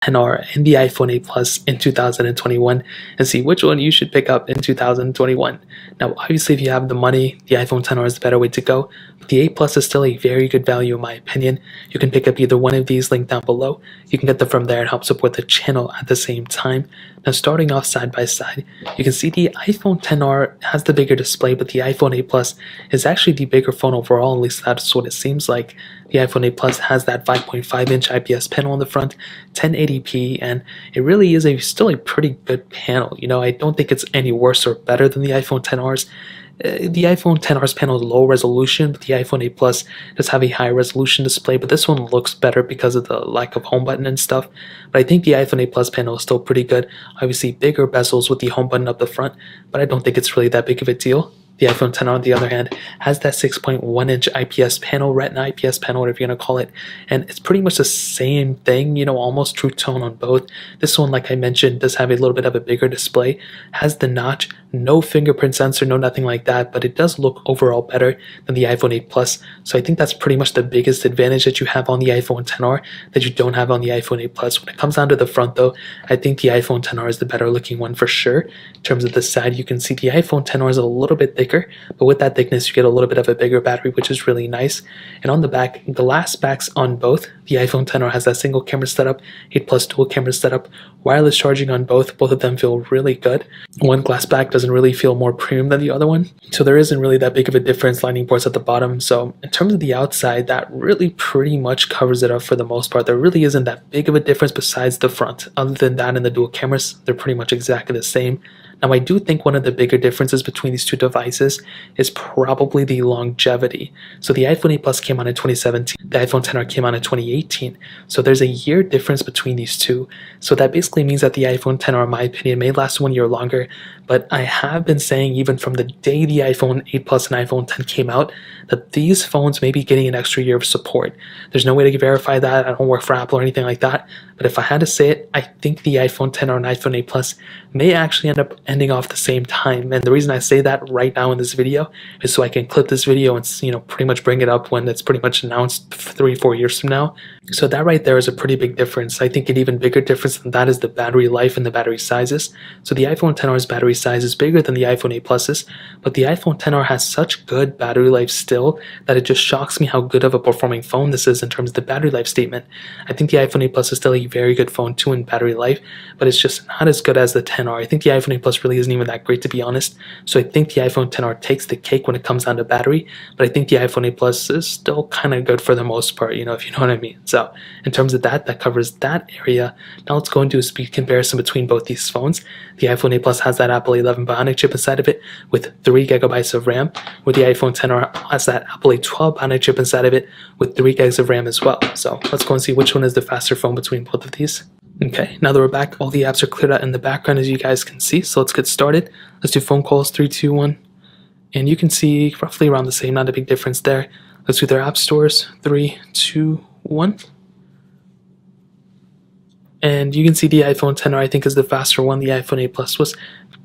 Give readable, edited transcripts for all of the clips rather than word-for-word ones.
10R and the iPhone 8 Plus in 2021 and see which one you should pick up in 2021. Now, obviously, if you have the money, the iPhone 10R is the better way to go, but the 8 Plus is still a very good value in my opinion. You can pick up either one of these linked down below. You can get them from there and help support the channel at the same time. Now, starting off side by side, you can see the iPhone 10R has the bigger display, but the iPhone 8 Plus is actually the bigger phone overall, at least that's what it seems like. The iPhone 8 Plus has that 5.5-inch IPS panel on the front, 1080p, and it really is still a pretty good panel. You know, I don't think it's any worse or better than the iPhone 10Rs. The iPhone 10R's panel is low resolution, but the iPhone 8 Plus does have a high resolution display, but this one looks better because of the lack of home button and stuff. But I think the iPhone 8 Plus panel is still pretty good. Obviously, bigger bezels with the home button up the front, but I don't think it's really that big of a deal. The iPhone 10 on the other hand has that 6.1-inch IPS panel, Retina IPS panel, whatever you're going to call it, and it's pretty much the same thing, you know, almost true tone on both. This one, like I mentioned, does have a little bit of a bigger display, has the notch, no fingerprint sensor, no nothing like that, but it does look overall better than the iPhone 8 Plus, so I think that's pretty much the biggest advantage that you have on the iPhone 10R that you don't have on the iPhone 8 Plus. When it comes down to the front though, I think the iPhone 10R is the better looking one for sure. In terms of the side, you can see the iPhone 10R is a little bit thicker, but with that thickness you get a little bit of a bigger battery, which is really nice. And on the back, glass backs on both. The iPhone 10R has that single camera setup, 8 Plus dual camera setup, wireless charging on both of them feel really good. One glass back doesn't really feel more premium than the other one, so there isn't really that big of a difference. Lightning ports at the bottom, so in terms of the outside, that really pretty much covers it up for the most part. There really isn't that big of a difference besides the front. Other than that and the dual cameras, they're pretty much exactly the same. Now, I do think one of the bigger differences between these two devices is probably the longevity. So the iPhone 8 Plus came out in 2017, the iPhone 10R came out in 2018, so there's a year difference between these two. So that basically means that the iPhone 10R, in my opinion, may last 1 year longer, but I have been saying even from the day the iPhone 8 Plus and iPhone 10 came out that these phones may be getting an extra year of support. There's no way to verify that. I don't work for Apple or anything like that, but if I had to say it, I think the iPhone 10R and iPhone 8 Plus may actually end up ending off the same time. And the reason I say that right now in this video is so I can clip this video and, you know, pretty much bring it up when it's pretty much announced 3-4 years from now. So that right there is a pretty big difference. I think an even bigger difference than that is the battery life and the battery sizes. So the iPhone 10R's battery size is bigger than the iPhone 8 Plus's, but the iPhone 10R has such good battery life still that it just shocks me how good of a performing phone this is in terms of the battery life statement. I think the iPhone 8 Plus is still a very good phone too in battery life, but it's just not as good as the 10R. I think the iPhone 8 Plus really isn't even that great, to be honest. So I think the iPhone 10R takes the cake when it comes down to battery, but I think the iPhone 8 Plus is still kind of good for the most part, you know, if you know what I mean. So in terms of that, that covers that area. Now let's go into a speed comparison between both these phones. The iPhone 8 Plus has that Apple A11 Bionic chip inside of it with 3 gigabytes of RAM, where the iPhone 10R has that Apple A12 Bionic chip inside of it with 3 gigs of RAM as well. So let's go and see which one is the faster phone between both of these. Okay, now that we're back, all the apps are cleared out in the background as you guys can see, so let's get started. Let's do phone calls, 3, 2, 1, and you can see roughly around the same, not a big difference there. Let's do their app stores, 3, 2, 1. And you can see the iPhone 10R I think is the faster one. The iPhone 8 Plus was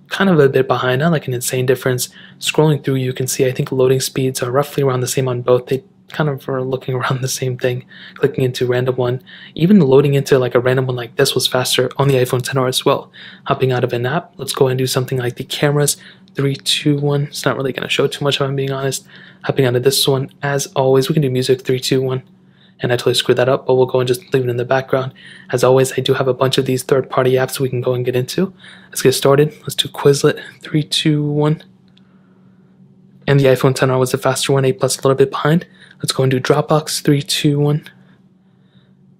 kind of a bit behind, not like an insane difference. Scrolling through, you can see I think loading speeds are roughly around the same on both. They kind of are looking around the same thing. Clicking into random one, even loading into like a random one like this was faster on the iPhone 10R as well. Hopping out of an app, let's go ahead and do something like the cameras, 3, 2, 1. It's not really going to show too much if I'm being honest. Hopping out of this one, as always, we can do music, 3, 2, 1. And I totally screwed that up, but we'll go and just leave it in the background. As always, I do have a bunch of these third-party apps we can go and get into. Let's get started. Let's do Quizlet, 3, 2, 1. And the iPhone 10R was the faster one, 8 Plus a little bit behind. Let's go and do Dropbox, 3, 2, 1.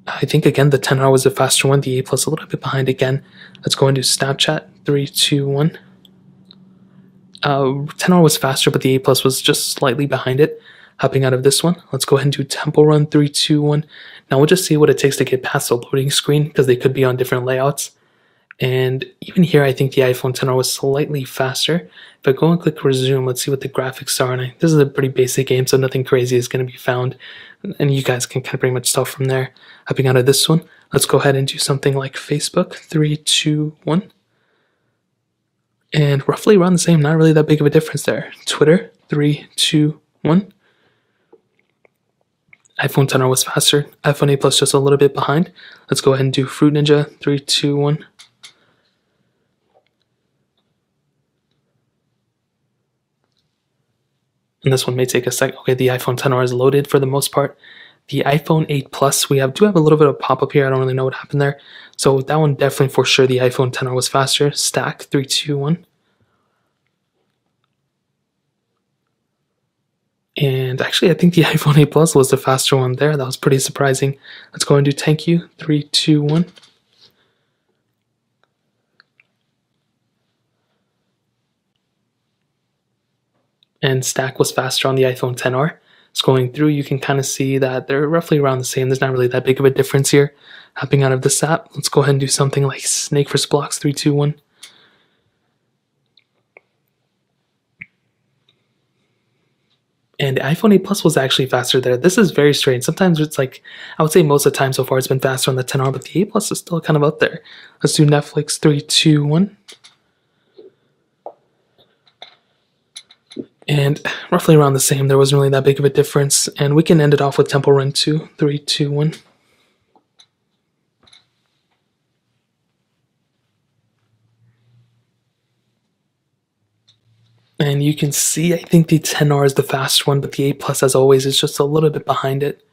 I think again the 10R was the faster one, the 8 Plus a little bit behind again. Let's go and do Snapchat, 3, 2, 1. 10R was faster, but the 8 Plus was just slightly behind it. Hopping out of this one, let's go ahead and do Temple Run, 3, 2, 1. Now we'll just see what it takes to get past the loading screen because they could be on different layouts. And even here, I think the iPhone 10R was slightly faster. If I go and click resume, let's see what the graphics are. And this is a pretty basic game, so nothing crazy is going to be found. And you guys can kind of pretty much tell from there. Hopping out of this one, let's go ahead and do something like Facebook, 3, 2, 1. And roughly around the same, not really that big of a difference there. Twitter, 3, 2, 1. iPhone XR was faster. iPhone 8 Plus just a little bit behind. Let's go ahead and do Fruit Ninja. 3, 2, 1. And this one may take a sec. Okay, the iPhone XR is loaded for the most part. The iPhone 8 Plus, do have a little bit of pop-up here. I don't really know what happened there. So that one definitely for sure, the iPhone XR was faster. Stack, 3, 2, 1. And actually, I think the iPhone 8 Plus was the faster one there. That was pretty surprising. Let's go and do Thank You. 3, 2, 1. And Stack was faster on the iPhone XR. Scrolling through, you can kind of see that they're roughly around the same. There's not really that big of a difference here. Hopping out of this app, let's go ahead and do something like Snake vs. Blocks. 3, 2, 1. And the iPhone 8 Plus was actually faster there. This is very strange. Sometimes it's like, I would say most of the time so far it's been faster on the XR, but the 8 Plus is still kind of up there. Let's do Netflix. 3, 2, 1. And roughly around the same. There wasn't really that big of a difference. And we can end it off with Temple Run 2. 3, 2, 1. And you can see, I think the XR is the fast one, but the 8 Plus, as always, is just a little bit behind it.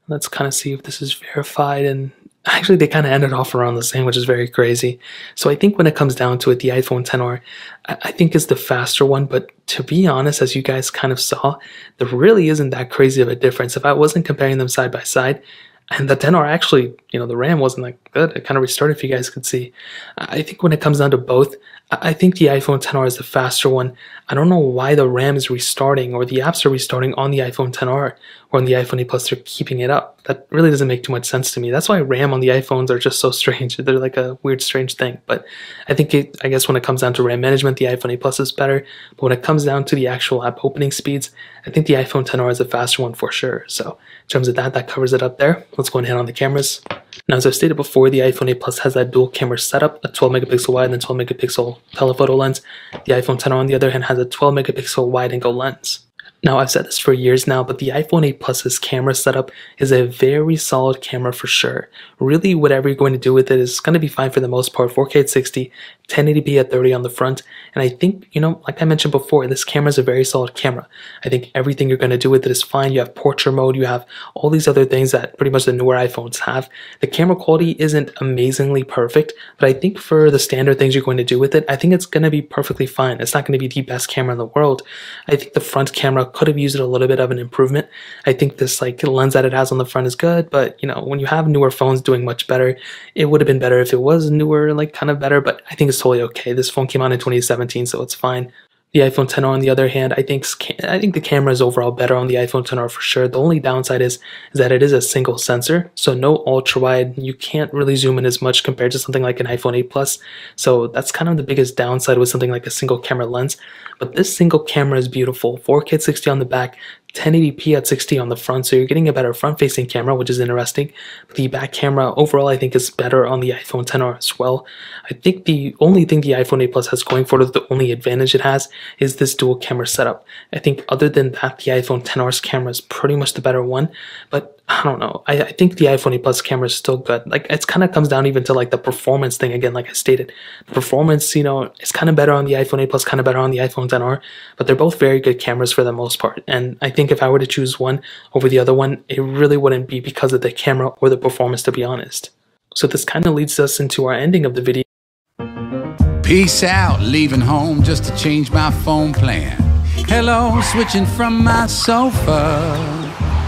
Let's kind of see if this is verified. And actually, they kind of ended off around the same, which is very crazy. So I think when it comes down to it, the iPhone XR, I think is the faster one. But to be honest, as you guys kind of saw, there really isn't that crazy of a difference. If I wasn't comparing them side by side, and the XR actually, the RAM wasn't that good. It kind of restarted, if you guys could see. I think when it comes down to both, I think the iPhone XR is the faster one. I don't know why the RAM is restarting or the apps are restarting on the iPhone XR or on the iPhone 8 Plus. They're keeping it up. That really doesn't make too much sense to me. That's why RAM on the iPhones are just so strange. They're like a weird, strange thing. But I guess when it comes down to RAM management, the iPhone 8 Plus is better. But when it comes down to the actual app opening speeds, I think the iPhone XR is the faster one for sure. So in terms of that covers it up there. Let's go ahead on the cameras. Now, as I stated before, the iPhone 8 Plus has that dual camera setup, a 12 megapixel wide and 12 megapixel telephoto lens. The iPhone XR, on the other hand, has a 12 megapixel wide angle lens. Now, I've said this for years now, but the iPhone 8 Plus's camera setup is a very solid camera for sure. Really, whatever you're going to do with it is going to be fine for the most part. 4K at 60, 1080p at 30 on the front. And I think, like I mentioned before, this camera is a very solid camera. I think everything you're going to do with it is fine. You have portrait mode. You have all these other things that pretty much the newer iPhones have. The camera quality isn't amazingly perfect, but I think for the standard things you're going to do with it, I think it's going to be perfectly fine. It's not going to be the best camera in the world. I think the front camera could have used a little bit of an improvement. I think this lens that it has on the front is good, but when you have newer phones doing much better, it would have been better if it was newer, kind of better, but I think it's totally okay. This phone came out in 2017, so it's fine. The iPhone XR, on the other hand, I think the camera is overall better on the iPhone XR for sure. The only downside is that it is a single sensor, so no ultra wide. You can't really zoom in as much compared to something like an iPhone 8 Plus. So that's kind of the biggest downside with something like a single camera lens. But this single camera is beautiful. 4K at 60 on the back, 1080p at 60 on the front, so you're getting a better front-facing camera, which is interesting. But the back camera overall, I think, is better on the iPhone XR as well. I think the only thing the iPhone 8 Plus has going for it, the only advantage it has, is this dual camera setup. I think other than that, the iPhone XR's camera is pretty much the better one. But I don't know. I think the iPhone 8 Plus camera is still good. It's kind of comes down even to the performance thing again, like I stated. The performance, it's kind of better on the iPhone 8 Plus, kind of better on the iPhone XR, but they're both very good cameras for the most part. And I think if I were to choose one over the other one, it really wouldn't be because of the camera or the performance, to be honest. So this kind of leads us into our ending of the video. Peace out, leaving home just to change my phone plan. Hello, switching from my sofa.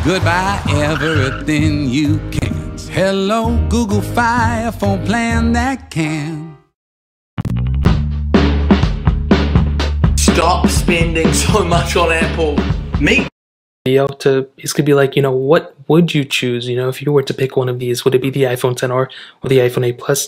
Goodbye, everything you can't. Hello, Google Fi, a phone plan that can. Stop spending so much on Apple. Video to basically be like, what would you choose? If you were to pick one of these, would it be the iPhone XR or the iPhone 8 Plus?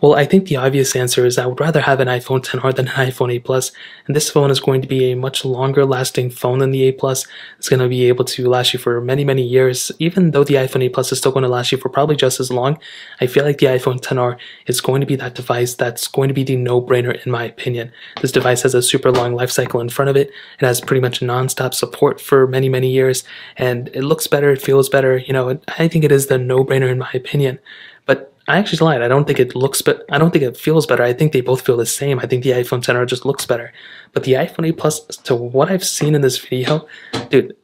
Well, I think the obvious answer is I would rather have an iPhone XR than an iPhone 8 Plus. And this phone is going to be a much longer lasting phone than the 8 Plus. It's going to be able to last you for many, many years. Even though the iPhone 8 Plus is still going to last you for probably just as long, I feel like the iPhone XR is going to be that device that's going to be the no-brainer in my opinion. This device has a super long life cycle in front of it. It has pretty much non-stop support for many, many years, and it looks better, it feels better. You know, I think it is the no-brainer in my opinion. But I actually lied. I don't think it looks, but I don't think it feels better. I think they both feel the same. I think the iPhone XR just looks better. But the iPhone 8 Plus, to what I've seen in this video, dude,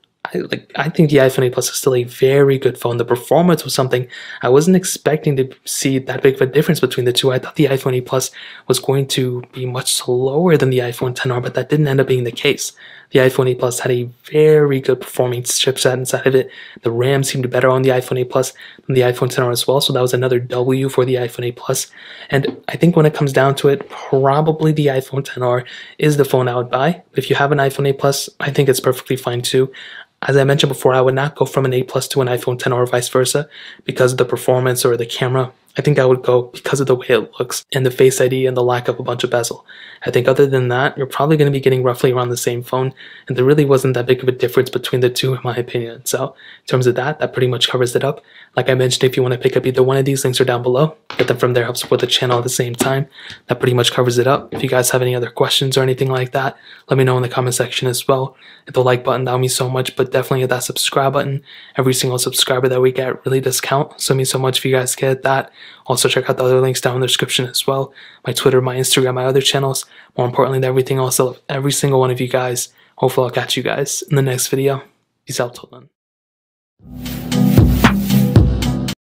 I think the iPhone 8 Plus is still a very good phone. The performance was something I wasn't expecting to see that big of a difference between the two. I thought the iPhone 8 Plus was going to be much slower than the iPhone XR, but that didn't end up being the case. The iPhone 8 Plus had a very good performing chipset inside of it. The RAM seemed better on the iPhone 8 Plus than the iPhone XR as well, so that was another W for the iPhone 8 Plus. And I think when it comes down to it, probably the iPhone XR is the phone I would buy. If you have an iPhone 8 Plus, I think it's perfectly fine too. As I mentioned before, I would not go from an 8 Plus to an iPhone XR or vice versa because of the performance or the camera. I think I would go because of the way it looks and the Face ID and the lack of a bunch of bezel. I think other than that, you're probably going to be getting roughly around the same phone, and there really wasn't that big of a difference between the two in my opinion. So in terms of that, that pretty much covers it up. Like I mentioned, if you want to pick up either one of these, links are down below. Get them from there, help support the channel at the same time. That pretty much covers it up. If you guys have any other questions or anything like that, let me know in the comment section as well. Hit the like button, that would mean so much, but definitely hit that subscribe button. Every single subscriber that we get really does count, so it means so much if you guys get that. Also check out the other links down in the description as well. My Twitter, my Instagram, my other channels. More importantly than everything else, I love every single one of you guys. Hopefully I'll catch you guys in the next video. Peace out till then.